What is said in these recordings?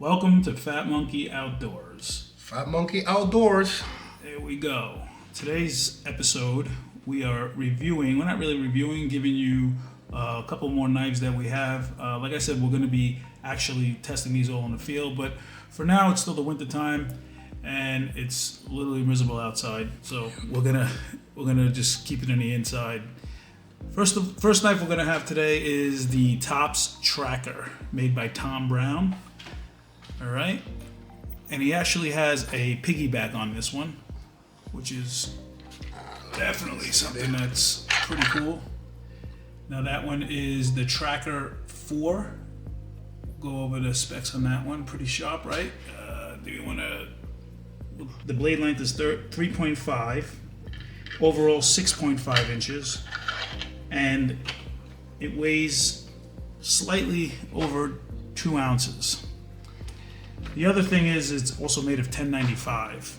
Welcome to Fat Monkey Outdoors. Fat Monkey Outdoors. There we go. Today's episode, we are reviewing, we're not really reviewing, giving you a couple more knives that we have. Like I said, we're going to be actually testing these all in the field, but for now it's still the winter time and it's literally miserable outside. So we're gonna just keep it in the inside. First knife we're gonna have today is the Tops Tracker, made by Tom Brown. All right, and he actually has a piggyback on this one, which is definitely something that's pretty cool. Now that one is the Tracker 4. Go over the specs on that one. Pretty sharp, right? Do you want to? The blade length is 3.5, overall 6.5 inches, and it weighs slightly over 2 ounces. The other thing is it's also made of 1095,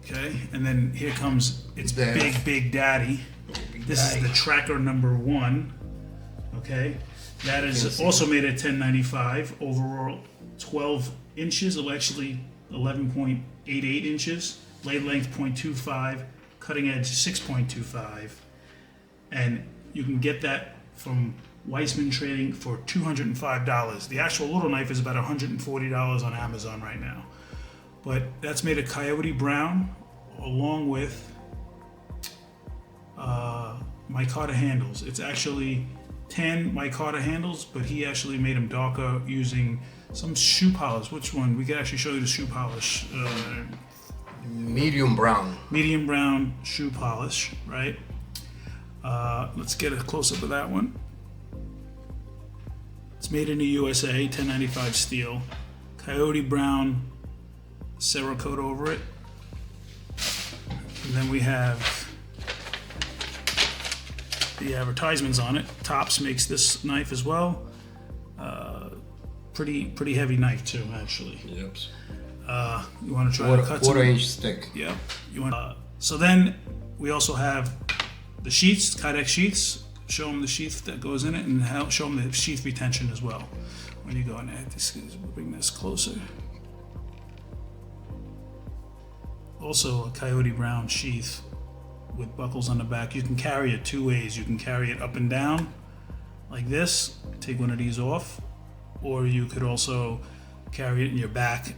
okay? And then here comes its big daddy. This is the Tracker number 1, okay? That is also made of 1095, overall 12 inches, actually 11.88 inches, blade length 0.25, cutting edge 6.25, and you can get that from Weissman Trading for $205. The actual little knife is about $140 on Amazon right now. But that's made of coyote brown along with micarta handles. It's actually tan micarta handles, but he actually made them darker using some shoe polish. Which one? We could actually show you the shoe polish. Medium brown. Medium brown shoe polish, right? Let's get a close-up of that one. It's made in the USA, 1095 steel. Coyote brown Cerakote over it. And then we have the advertisements on it. Tops makes this knife as well. Pretty heavy knife too, actually. Yep. You want to try to cut quarter-inch thick. Yeah. You want. So then we also have the sheaths, Kydex sheaths. Show them the sheath that goes in it, and show them the sheath retention as well. When you go in there, bring this closer. Also a coyote brown sheath with buckles on the back. You can carry it 2 ways. You can carry it up and down like this, take one of these off, or you could also carry it in your back.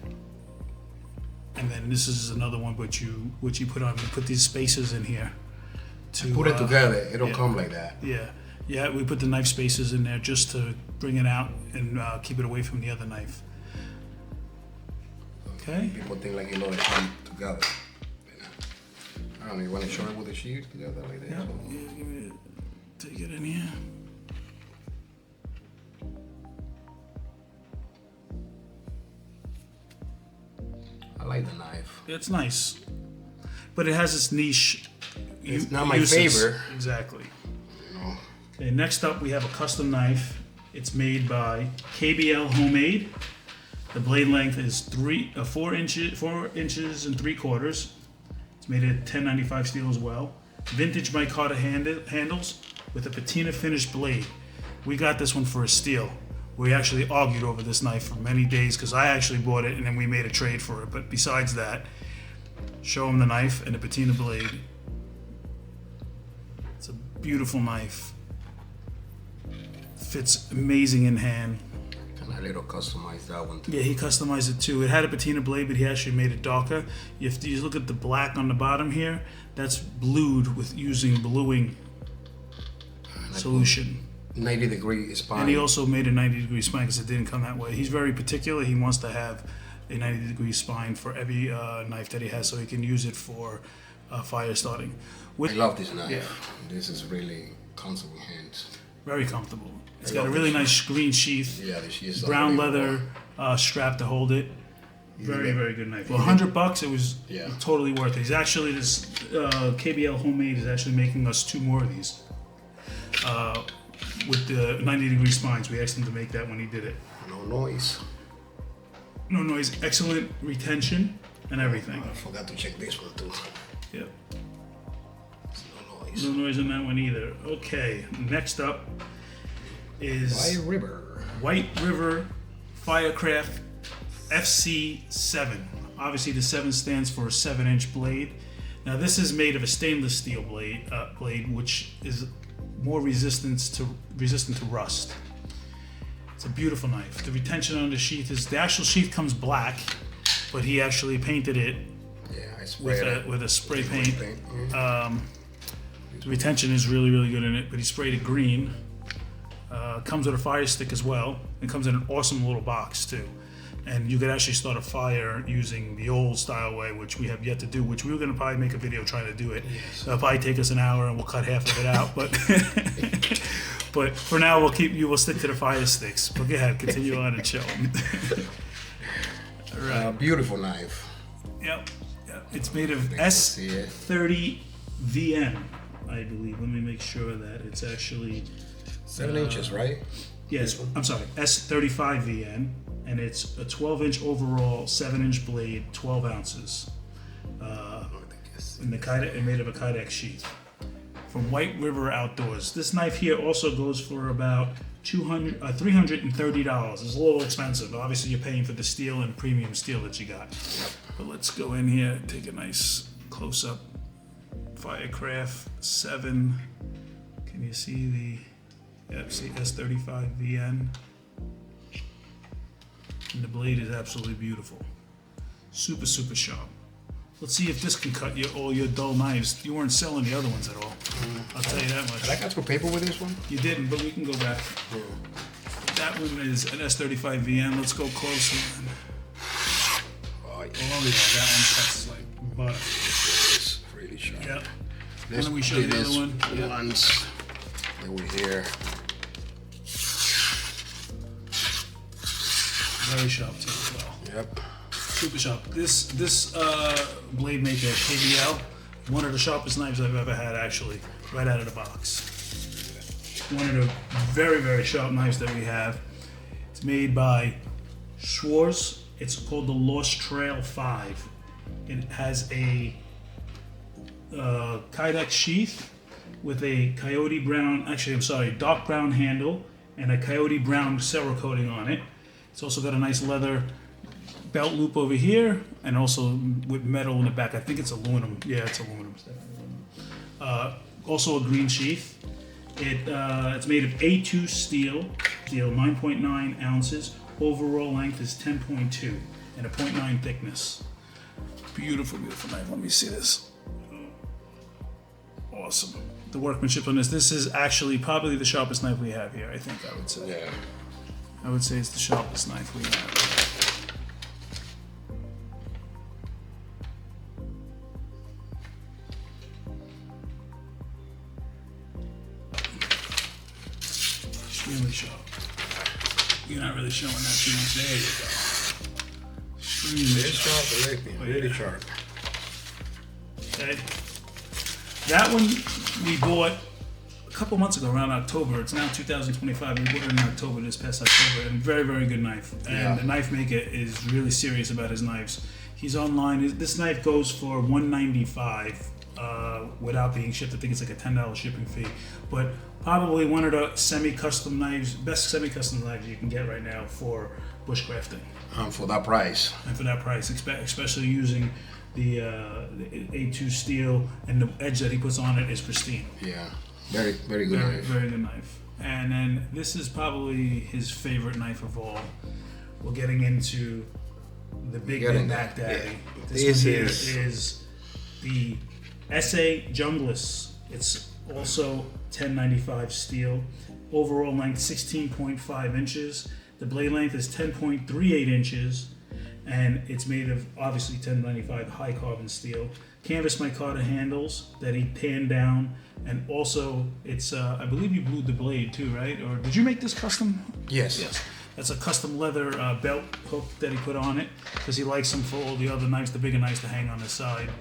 And then this is another one which you put on. You put these spacers in here. To put it together, it'll come like that. Yeah, we put the knife spacers in there just to bring it out and keep it away from the other knife. Okay. People think like, they come together. I don't know, you want to show it with the sheet together like that? Yeah, give me take it in here. I like the knife. It's nice, but it has this niche. It's not my favorite. Exactly. No. Okay, next up we have a custom knife. It's made by KBL Homemade. The blade length is 4 inches and 3/4. It's made of 1095 steel as well. Vintage micarta handles with a patina finished blade. We got this one for a steal. We actually argued over this knife for many days because I actually bought it and then we made a trade for it. But besides that, show them the knife and the patina blade. It's a beautiful knife. Fits amazing in hand. Kind of a little customized that one too. Yeah, he customized it too. It had a patina blade, but he actually made it darker. If you look at the black on the bottom here, that's blued with using bluing solution. 90-degree spine. And he also made a 90-degree spine because it didn't come that way. He's very particular. He wants to have a 90-degree spine for every knife that he has, so he can use it for fire starting. I love this knife. Yeah. This is really comfortable hands. Very comfortable. It's got a really nice green sheath. Yeah, the sheath is brown leather strap to hold it. Very good knife. For $100, it was totally worth it. He's actually this KBL Homemade is actually making us 2 more of these with the 90-degree spines. We asked him to make that when he did it. No noise. No noise. Excellent retention and everything. I forgot to check this one too. Yep. No noise. No noise on that one either. Okay, next up is White River Firecraft FC7. Obviously, the 7 stands for a 7-inch blade. Now, this is made of a stainless steel blade, which is more resistant to rust. It's a beautiful knife. The retention on the sheath is the actual sheath comes black, but he actually painted it with a spray paint. The retention is really, really good in it, but he sprayed it green. Comes with a fire stick as well. It comes in an awesome little box too. And you could actually start a fire using the old style way, which we have yet to do, which we were going to probably make a video trying to do it. Yes. It'll probably take us an hour and we'll cut half of it out. But but for now, we'll stick to the fire sticks. But go ahead, continue on and show them. All right. Beautiful knife. Yep. It's made of S30 VN, I believe. Let me make sure that it's actually 7 inches, right? Yes, I'm sorry, S35 VN, and it's a 12-inch overall, 7-inch blade, 12 ounces. And it made of a Kydex sheath from White River Outdoors. This knife here also goes for about $330. It's a little expensive, but obviously you're paying for the steel and premium steel that you got. But let's go in here and take a nice close-up. Firecraft 7. Can you see the... Yep, see S35 VN. And the blade is absolutely beautiful. Super, super sharp. Let's see if this can cut all your dull knives. You weren't selling the other ones at all. I'll tell you that much. Did I got some paper with this one? You didn't, but we can go back. That one is an S35 VN. Let's go closer. Oh, yeah. That one cuts like butter. It's really sharp. Yep. Why don't we show you the other one? The ones that were here. Very sharp too as well. Yep. Super sharp. This blade maker, KBL, one of the sharpest knives I've ever had actually, right out of the box. One of the very, very sharp knives that we have. It's made by Schwarz. It's called the Lost Trail 5. It has a Kydex sheath with a dark brown handle and a coyote brown serra coating on it. It's also got a nice leather belt loop over here, and also with metal in the back. I think it's aluminum. Yeah, it's aluminum. Also a green sheath. It's made of A2 steel, 9.9 ounces. Overall length is 10.2 and a 0.9 thickness. Beautiful, beautiful knife. Let me see this. Awesome. The workmanship on this is actually probably the sharpest knife we have here, I think I would say. Yeah. I would say it's the sharpest knife we have. Extremely sharp. You're not really showing that too much. There you go. Extremely sharp. Really sharp. Okay. That one we bought a couple months ago, around October. It's now 2025. We bought it in October, this past October, and very, very good knife. And the knife maker is really serious about his knives. He's online. This knife goes for $195 without being shipped. I think it's like a $10 shipping fee. But probably one of the semi-custom knives, best semi-custom knives you can get right now for bushcrafting. For that price. And for that price, especially using the A2 steel, and the edge that he puts on it is pristine. Yeah. Very, very good knife. Very good knife. And then this is probably his favorite knife of all. We're getting into the big Mac Daddy. Yeah. This one here is the ESEE Junglas. It's also 1095 steel. Overall length 16.5 inches. The blade length is 10.38 inches. And it's made of obviously 1095 high carbon steel. Canvas micarta handles that he tanned down, and also it's I believe you glued the blade too, right? Or did you make this custom? Yes. Yes. That's a custom leather belt hook that he put on it because he likes them for all the other knives, the bigger knives to hang on the side.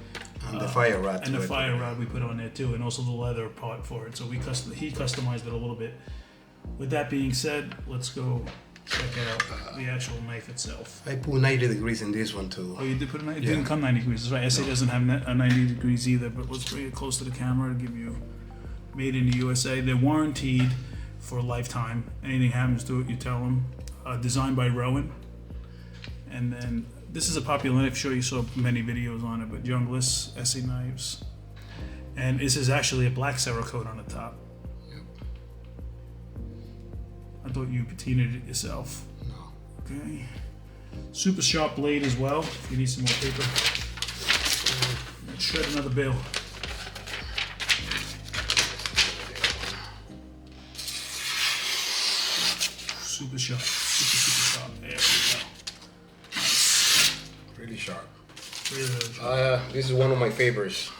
And the fire rod. And the fire rod we put on there too, and also the leather part for it. So he customized it a little bit. With that being said, let's go check out the actual knife itself. I put 90 degrees in this one too. Oh, you did put it 90? It didn't come 90 degrees. That's right. ESEE doesn't have a 90 degrees either, but let's bring it close to the camera to give you made in the USA. They're warranted for a lifetime. Anything happens to it, you tell them. Designed by Rowan. And then this is a popular knife. I'm sure you saw many videos on it, but Junglas Esse knives. And this is actually a black Cerakote on the top. Yep. I thought you patinaed it yourself. No. Okay. Super sharp blade as well. If you need some more paper. Let's shred another bale. Super sharp. Super sharp. There we go. Nice. Really sharp. Really sharp. This is one of my favorites.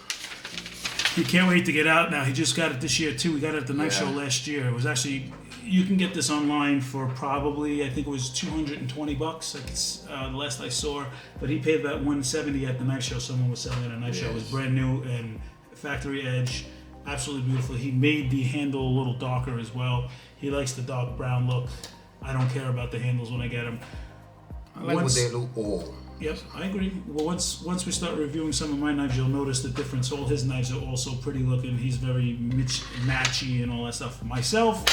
He can't wait to get out now. He just got it this year too. We got it at the knife show last year. It was actually, you can get this online for probably, I think it was $220. Like the last I saw, but he paid about $170 at the knife show. Someone was selling it at a knife show. It was brand new and factory edge, absolutely beautiful. He made the handle a little darker as well. He likes the dark brown look. I don't care about the handles when I get them. I like what they look all. Yep, I agree. Well, once we start reviewing some of my knives, you'll notice the difference. All his knives are also pretty looking. He's very matchy and all that stuff. Myself,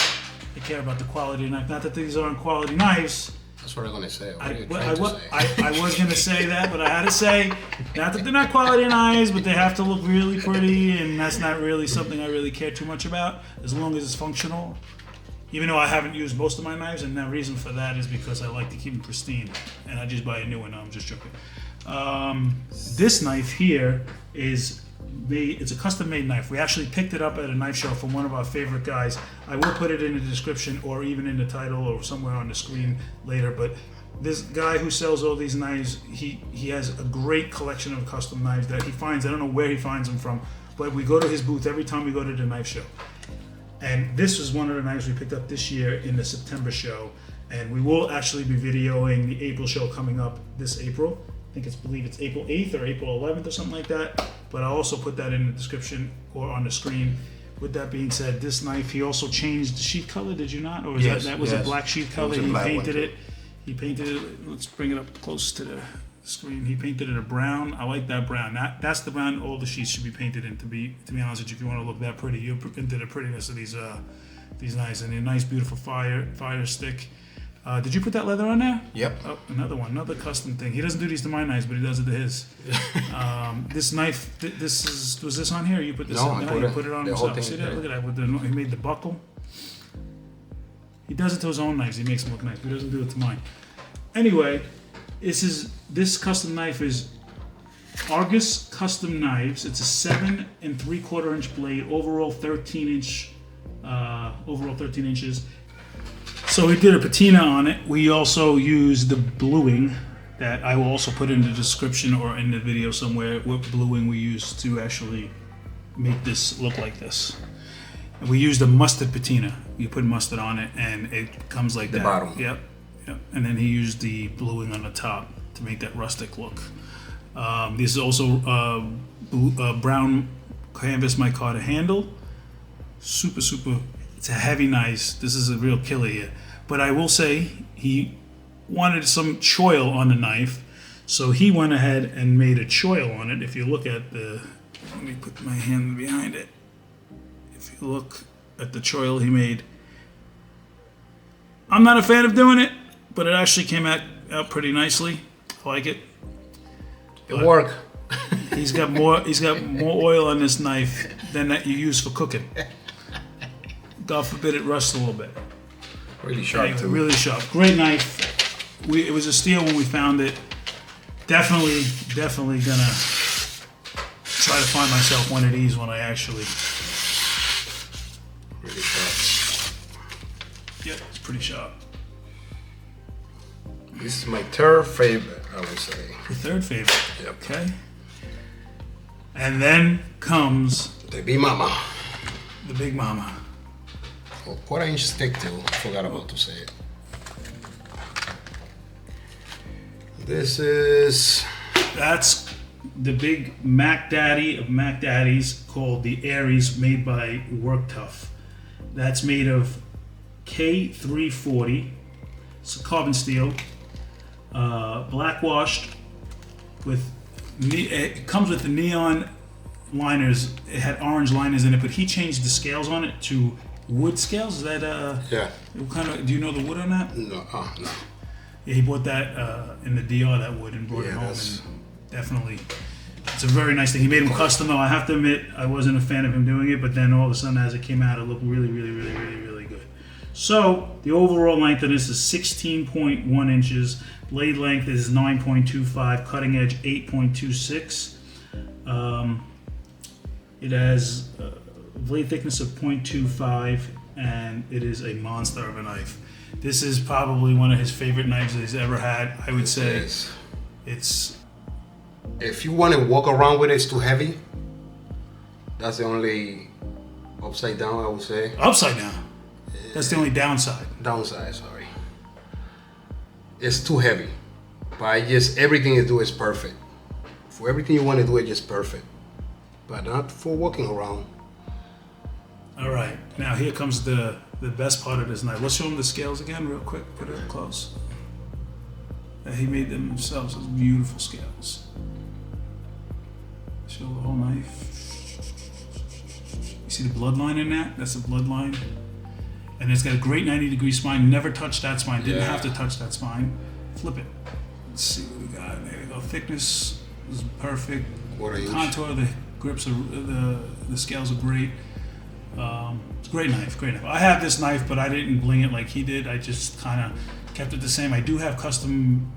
I care about the quality of knife. Not that these aren't quality knives. That's what I'm gonna say. I was gonna say that, but I had to say, not that they're not quality knives, but they have to look really pretty, and that's not really something I really care too much about, as long as it's functional. Even though I haven't used most of my knives, and the reason for that is because I like to keep them pristine, and I just buy a new one. No, I'm just joking. This knife here is made. It's a custom-made knife. We actually picked it up at a knife show from one of our favorite guys. I will put it in the description, or even in the title, or somewhere on the screen later. But this guy who sells all these knives, he has a great collection of custom knives that he finds. I don't know where he finds them from, but we go to his booth every time we go to the knife show. And this was one of the knives we picked up this year in the September show. And we will actually be videoing the April show coming up this April. I believe it's April 8th or April 11th or something like that. But I'll also put that in the description or on the screen. With that being said, this knife, he also changed the sheath color, did you not? Or was that was a black sheath color? He painted it. He painted it, let's bring it up close to the screen. He painted it a brown. I like that brown. That's the brown all the sheets should be painted in. To be honest with you, if you want to look that pretty, you're into the prettiness of these knives. And a nice, beautiful fire stick. Did you put that leather on there? Yep. Oh, another custom thing. He doesn't do these to my knives, but he does it to his. This knife, was this on here? Or you put this on? No, you put it on himself. See that? Look at that. He made the buckle. He does it to his own knives. He makes them look nice, but he doesn't do it to mine. Anyway. This custom knife is Argus Custom Knives. It's a 7 3/4 inch blade, overall 13 inches. So we did a patina on it. We also used the bluing that I will also put in the description or in the video somewhere. What bluing we used to actually make this look like this. And we used a mustard patina. You put mustard on it, and it comes like that. The bottom. Yep. And then he used the bluing on the top to make that rustic look. This is also brown canvas micarta handle. Super. It's a heavy knife. This is a real killer here. But I will say he wanted some choil on the knife, so he went ahead and made a choil on it. If you look at let me put my hand behind it. If you look at the choil he made, I'm not a fan of doing it. But it actually came out pretty nicely. I like it. It worked. He's got more oil on this knife than that you use for cooking. God forbid it rusts a little bit. Really sharp anyway, too. Really sharp. Great knife. It was a steal when we found it. Definitely gonna try to find myself one of these when I actually. Really sharp. Yep, it's pretty sharp. This is my third favorite, I would say. Your third favorite. Yep. Okay. And then comes the Big Mama. The Big Mama. Oh, 1/4 inch stick too. I forgot about to say it. That's the big Mac Daddy of Mac Daddies called the Aries, made by Worktuff. That's made of K340. It's a carbon steel. Black washed with it comes with the neon liners. It had orange liners in it, but he changed the scales on it to wood scales. Is that yeah? What kind of? Do you know the wood on that? No, no. Yeah, he bought that in the DR, that wood, and brought it home. And definitely, it's a very nice thing. He made them custom, though. I have to admit, I wasn't a fan of him doing it, but then all of a sudden, as it came out, it looked really, really, really, really, really good. So, the overall length of this is 16.1 inches. Blade length is 9.25. Cutting edge, 8.26. It has a blade thickness of 0.25, and it is a monster of a knife. This is probably one of his favorite knives that he's ever had. I would say it's... If you want to walk around with it, it's too heavy. That's the only upside down, I would say. Upside down? That's the only downside. Downside, sorry. It's too heavy. But everything you do is perfect. For everything you want to do, it's just perfect. But not for walking around. All right, now here comes the best part of this knife. Let's show him the scales again real quick. Put it up close. He made them himself. Those beautiful scales. Show the whole knife. You see the bloodline in that? That's the bloodline. And it's got a great 90-degree spine. Never touched that spine. Didn't have to touch that spine. Flip it. Let's see what we got. There we go. Thickness is perfect. Contour, the grips are the scales are great. It's a great knife, great knife. I have this knife, but I didn't bling it like he did. I just kind of kept it the same. I do have custom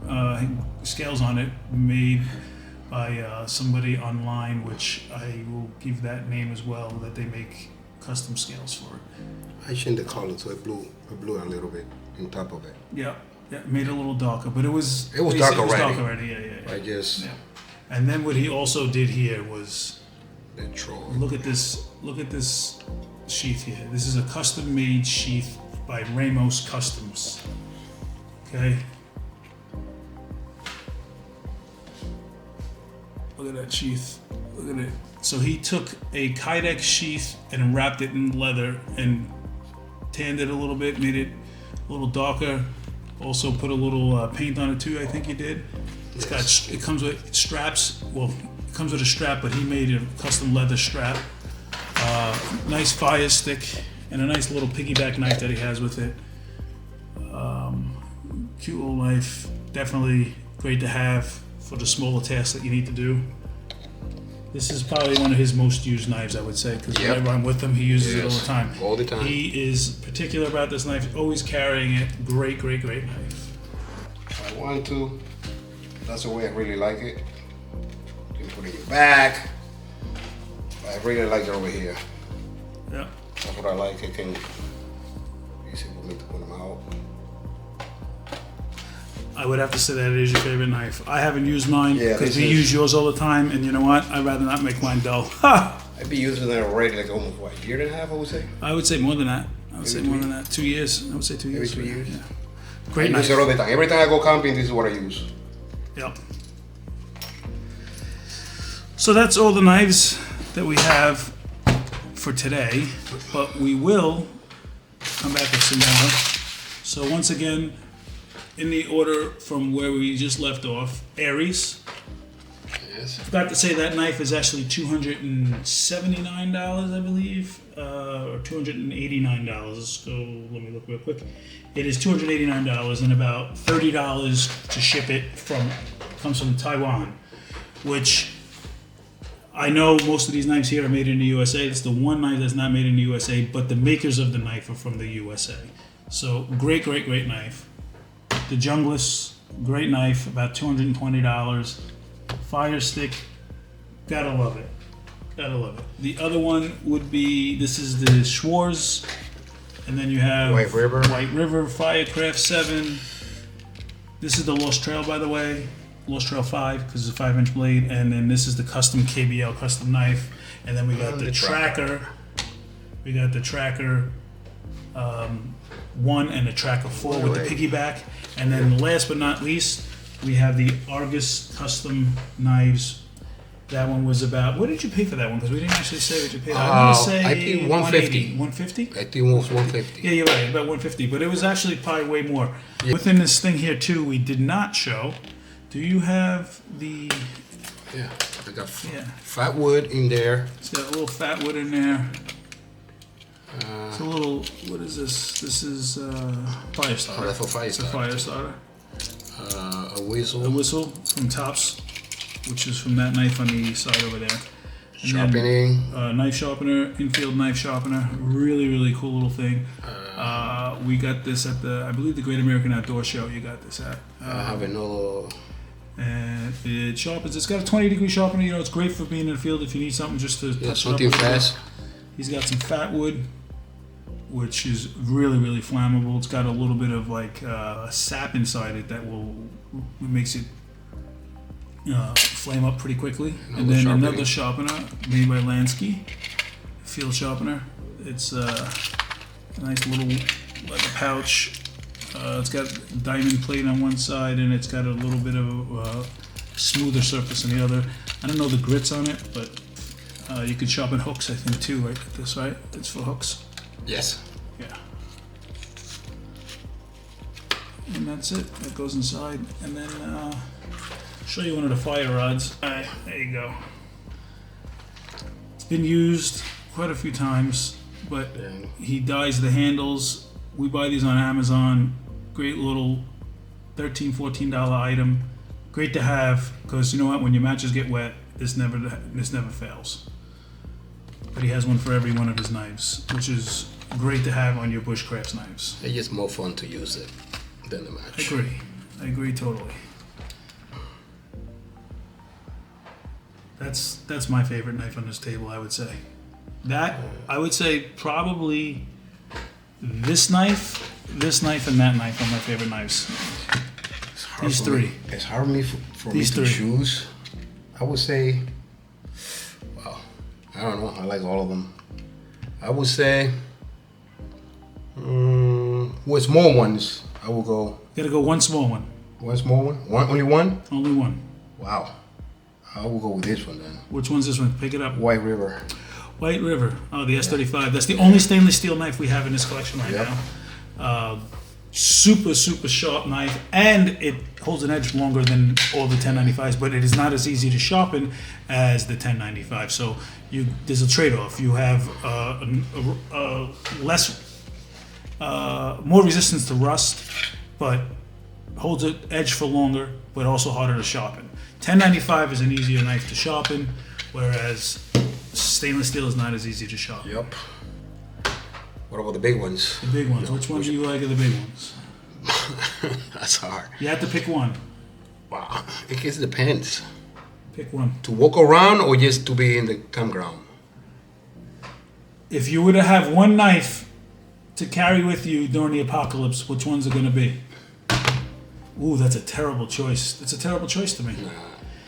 scales on it made by somebody online, which I will give that name as well, that they make custom scales for it. I changed the color so it blew a little bit on top of it. Yeah, made it a little darker, but it was dark already. It was dark already, yeah. Yeah. And then what he also did here was the troll. Look at this sheath here. This is a custom made sheath by Ramos Customs. Okay. Look at that sheath. Look at it. So he took a Kydex sheath and wrapped it in leather and tanned it a little bit, made it a little darker. Also put a little paint on it too, I think he did. It comes with straps. Well, it comes with a strap, but he made a custom leather strap. Nice fire stick and a nice little piggyback knife that he has with it. Cute little knife. Definitely great to have for the smaller tasks that you need to do. This is probably one of his most used knives, I would say, because whenever I'm with him, he uses it all the time. All the time. He is particular about this knife, always carrying it. Great, great, great knife. If I want to, that's the way I really like it. You can put it in your back. I really like it over here. Yeah. That's what I like. It can easy for me to put them out. I would have to say that it is your favorite knife. I haven't used mine because we use yours all the time, and you know what? I'd rather not make mine dull. Ha! I'd be using it already like almost, a year and a half, I would say? I would say more than that. I would say more than that. 2 years. I would say 2 years. Maybe 2 years? Yeah. Great knife. I use it all the time. Every time I go camping, this is what I use. Yep. So that's all the knives that we have for today, but we will come back with some more. So once again, in the order from where we just left off, Aries. Yes. Forgot to say that knife is actually $279, I believe, or $289. So let me look real quick. It is $289 and about $30 to ship it comes from Taiwan, which I know most of these knives here are made in the USA. It's the one knife that's not made in the USA, but the makers of the knife are from the USA. So great, great, great knife. The Junglas, great knife, about $220. Fire stick, gotta love it. Gotta love it. The other one would be, this is the Schwarz, and then you have White River Firecraft 7. This is the Lost Trail, by the way. Lost Trail 5, because it's a 5-inch blade. And then this is the custom KBL custom knife. And then we got the Tracker. We got the Tracker 1 and the Tracker 4 with the piggyback. And then last but not least, we have the Argus custom knives. That one was about, what did you pay for that one? Because we didn't actually say what you paid. I'm going to say I paid $150. 150? I think it was $150. Yeah, you're right, about 150. But it was actually probably way more. Yeah. Within this thing here too, we did not show. Do you have the... Yeah, I got fat wood in there. It's got a little fat wood in there. It's a little, what is this? This is fire starter. Oh, that's for fire starter. It's a fire starter. A whistle. A whistle from Tops, which is from that knife on the side over there. And Sharpening. then, knife sharpener, infield knife sharpener. Really, really cool little thing. We got this at I believe the Great American Outdoor Show. You got this at. I have another. And it sharpens. It's got a 20-degree sharpener. You know, it's great for being in the field if you need something just to touch something it up fast. He's got some fat wood, which is really, really flammable. It's got a little bit of like sap inside it that makes it flame up pretty quickly. And then another sharpener made by Lansky, field sharpener. It's a nice little leather pouch. It's got diamond plate on one side, and it's got a little bit of smoother surface on the other. I don't know the grits on it, but you could sharpen hooks, I think, too, right? This, right? It's for hooks. Yes. Yeah. And that's it. That goes inside, and then I'll show you one of the fire rods. All right, there you go. It's been used quite a few times, but he dyes the handles. We buy these on Amazon. Great little $13, $14 item. Great to have, because you know what? When your matches get wet, this never fails. But he has one for every one of his knives, which is great to have on your Bushcraft knives. It's just more fun to use it than the match. I agree totally. That's my favorite knife on this table, I would say. I would say probably this knife, and that knife are my favorite knives. These three. It's hard for me to choose. I would say, well, I don't know. I like all of them. I would say, with small ones, I will go. You gotta go one small one. One small one? Only one? Only one. Wow. I will go with this one then. Which one's this one? Pick it up. White River. White River. Oh, the S35. That's the only stainless steel knife we have in this collection right now. Super, super sharp knife, and it holds an edge longer than all the 1095s, but it is not as easy to sharpen as the 1095. So there's a trade-off. You have more resistance to rust, but holds an edge for longer, but also harder to sharpen. 1095 is an easier knife to sharpen, whereas stainless steel is not as easy to sharpen. Yep. What about the big ones? The big ones. Which ones do you like of the big ones? That's hard. You have to pick one. Wow. It just depends. Pick one. To walk around or just to be in the campground? If you were to have one knife to carry with you during the apocalypse, which one's it going to be? Ooh, that's a terrible choice. It's a terrible choice to me. Nah.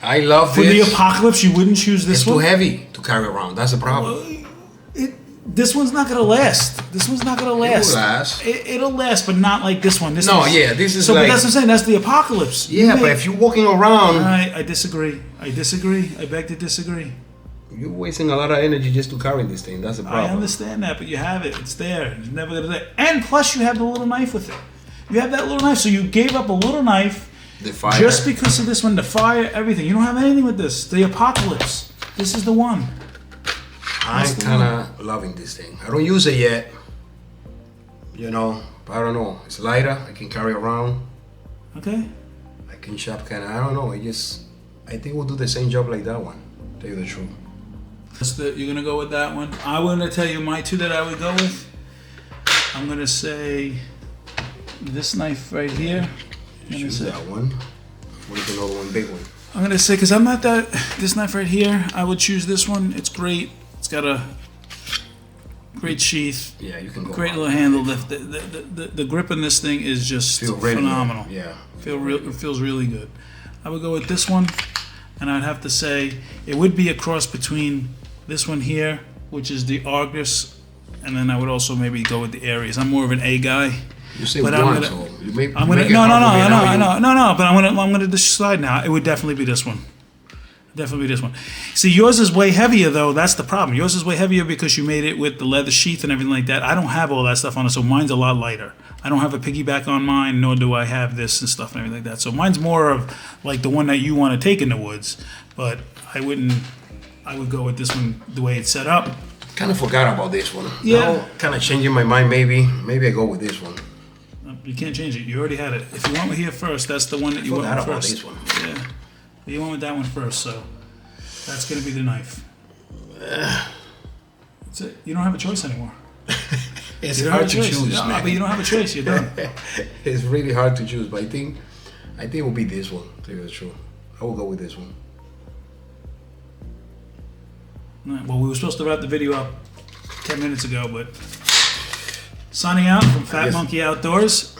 I love For this. the apocalypse, you wouldn't choose this one? It's too heavy to carry around. That's the problem. This one's not gonna last. This one's not gonna last. It'll last. It'll last, but not like this one. This is so. But Like, that's what I'm saying. That's the apocalypse. Yeah, but if you're walking around, I disagree. I beg to disagree. You're wasting a lot of energy just to carry this thing. That's the problem. I understand that, but you have it. It's there. It's never gonna die. And plus, you have the little knife with it. You have that little knife, so you gave up a little knife The fire. just because of this one. The fire, everything. You don't have anything with this. The apocalypse. This is the one. I'm kind of loving this thing. I don't use it yet, but I don't know. It's lighter. I can carry around. Okay. I can shop kind of. I don't know. I think we'll do the same job like that one. Tell you the truth. You're gonna go with that one. I'm gonna tell you my two that I would go with. I'm gonna say this knife right here. Choose that one. What is another one? Big one. I'm gonna say because I'm not that. This knife right here, I would choose this one. It's great. It's got a great sheath. Yeah, you can go. Great little handle. The grip on this thing is just phenomenal. Yeah. It feels really good. I would go with this one, and I'd have to say it would be a cross between this one here, which is the Argus, and then I would also maybe go with the Aries. I'm more of an A guy. You say but one, so you make I'm gonna no. But I'm gonna decide now. It would definitely be this one. Definitely this one. See, yours is way heavier, though. That's the problem. Yours is way heavier because you made it with the leather sheath and everything like that. I don't have all that stuff on it, so mine's a lot lighter. I don't have a piggyback on mine, nor do I have this and stuff and everything like that. So mine's more of like the one that you want to take in the woods. But I would go with this one the way it's set up. Kind of forgot about this one. Yeah. Now, kind of changing my mind. Maybe I go with this one. You can't change it. You already had it. If you went here first, that's the one that you went with about first. this one. Yeah. You went with that one first, so that's going to be the knife. That's it. You don't have a choice anymore. It's hard to choose, no, man. But you don't have a choice. You're done. It's really hard to choose, but I think it will be this one. To tell you the truth, I will go with this one. Right, well, we were supposed to wrap the video up 10 minutes ago, but signing out from Fat Monkey Outdoors.